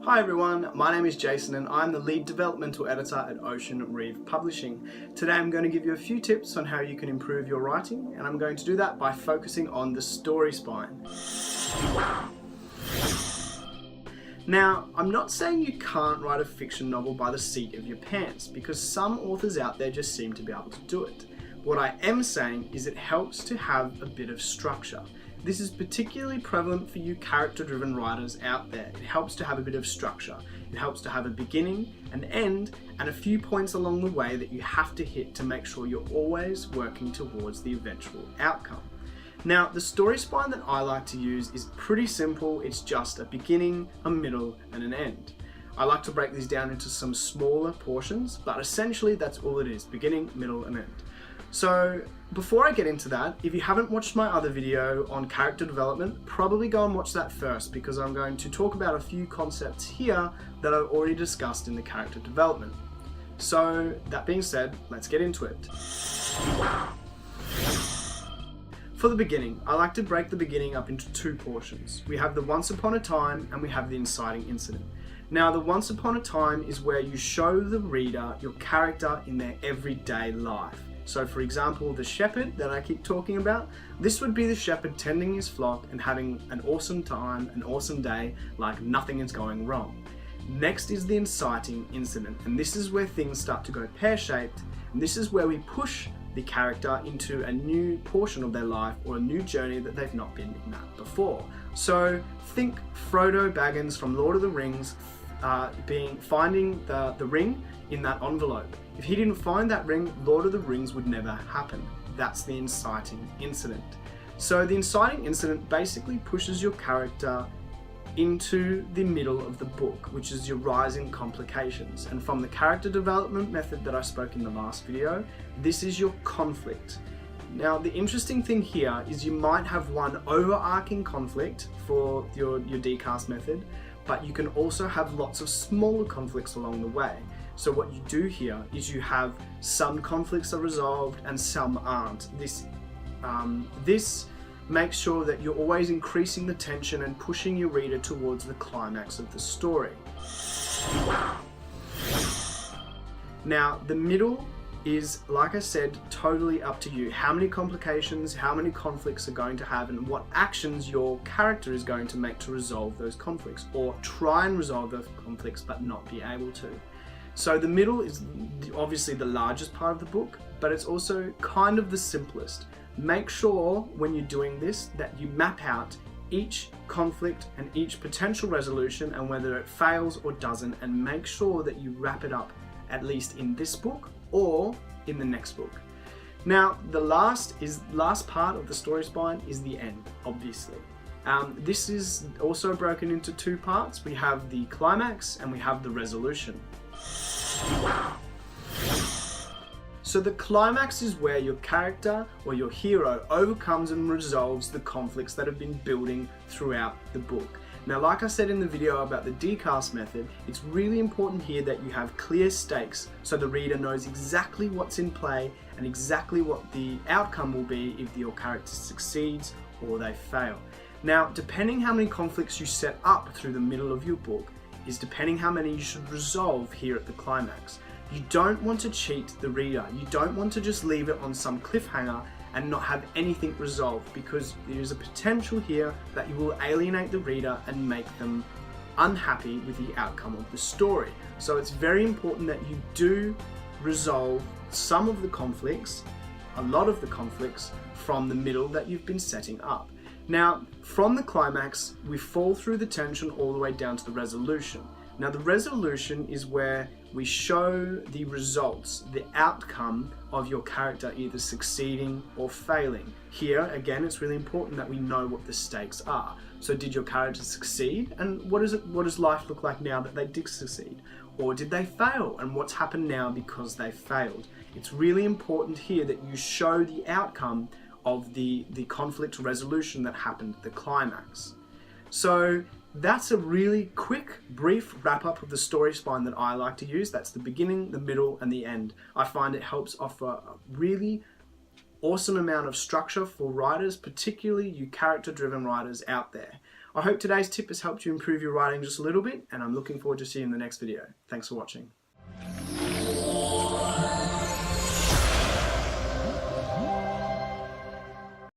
Hi everyone, my name is Jason and I'm the lead developmental editor at Ocean Reeve Publishing. Today I'm going to give you a few tips on how you can improve your writing, and I'm going to do that by focusing on the story spine. Now, I'm not saying you can't write a fiction novel by the seat of your pants, because some authors out there just seem to be able to do it. What I am saying is it helps to have a bit of structure. This is particularly prevalent for you character-driven writers out there. It helps to have a bit of structure. It helps to have a beginning, an end, and a few points along the way that you have to hit to make sure you're always working towards the eventual outcome. Now, the story spine that I like to use is pretty simple. It's just a beginning, a middle, and an end. I like to break these down into some smaller portions, but essentially that's all it is: beginning, middle, and end. So before I get into that, if you haven't watched my other video on character development, probably go and watch that first, because I'm going to talk about a few concepts here that I've already discussed in the character development. So that being said, let's get into it. For the beginning, I like to break the beginning up into two portions. We have the once upon a time and we have the inciting incident. Now, the once upon a time is where you show the reader your character in their everyday life. So for example, the shepherd that I keep talking about, this would be the shepherd tending his flock and having an awesome time, an awesome day, like nothing is going wrong. Next is the inciting incident, and this is where things start to go pear-shaped, and this is where we push the character into a new portion of their life or a new journey that they've not been in that before. So think Frodo Baggins from Lord of the Rings finding the ring in that envelope. If he didn't find that ring, Lord of the Rings would never happen. That's the inciting incident. So the inciting incident basically pushes your character into the middle of the book, which is your rising complications. And from the character development method that I spoke in the last video, this is your conflict. Now, the interesting thing here is you might have one overarching conflict for your decast method, but you can also have lots of smaller conflicts along the way. So what you do here is you have some conflicts are resolved and some aren't. This makes sure that you're always increasing the tension and pushing your reader towards the climax of the story. Now, the middle is, like I said, totally up to you. How many complications, how many conflicts are going to have, and what actions your character is going to make to resolve those conflicts, or try and resolve those conflicts but not be able to. So the middle is obviously the largest part of the book, but it's also kind of the simplest. Make sure when you're doing this that you map out each conflict and each potential resolution and whether it fails or doesn't, and make sure that you wrap it up at least in this book or in the next book. Now, the last part of the story spine is the end, obviously. This is also broken into two parts. We have the climax and we have the resolution. So the climax is where your character or your hero overcomes and resolves the conflicts that have been building throughout the book. Now, like I said in the video about the decast method, it's really important here that you have clear stakes so the reader knows exactly what's in play and exactly what the outcome will be if your character succeeds or they fail. Now, depending how many conflicts you set up through the middle of your book is depending how many you should resolve here at the climax. You don't want to cheat the reader. You don't want to just leave it on some cliffhanger and not have anything resolved, because there is a potential here that you will alienate the reader and make them unhappy with the outcome of the story. So it's very important that you do resolve some of the conflicts, a lot of the conflicts, from the middle that you've been setting up. Now, from the climax, we fall through the tension all the way down to the resolution. Now, the resolution is where we show the results, the outcome of your character either succeeding or failing. Here, again, it's really important that we know what the stakes are. So did your character succeed? And what does life look like now that they did succeed? Or did they fail? And what's happened now because they failed? It's really important here that you show the outcome of the conflict resolution that happened at the climax. So that's a really quick, brief wrap-up of the story spine that I like to use. That's the beginning, the middle, and the end. I find it helps offer a really awesome amount of structure for writers, particularly you character-driven writers out there. I hope today's tip has helped you improve your writing just a little bit, and I'm looking forward to seeing you in the next video. Thanks for watching.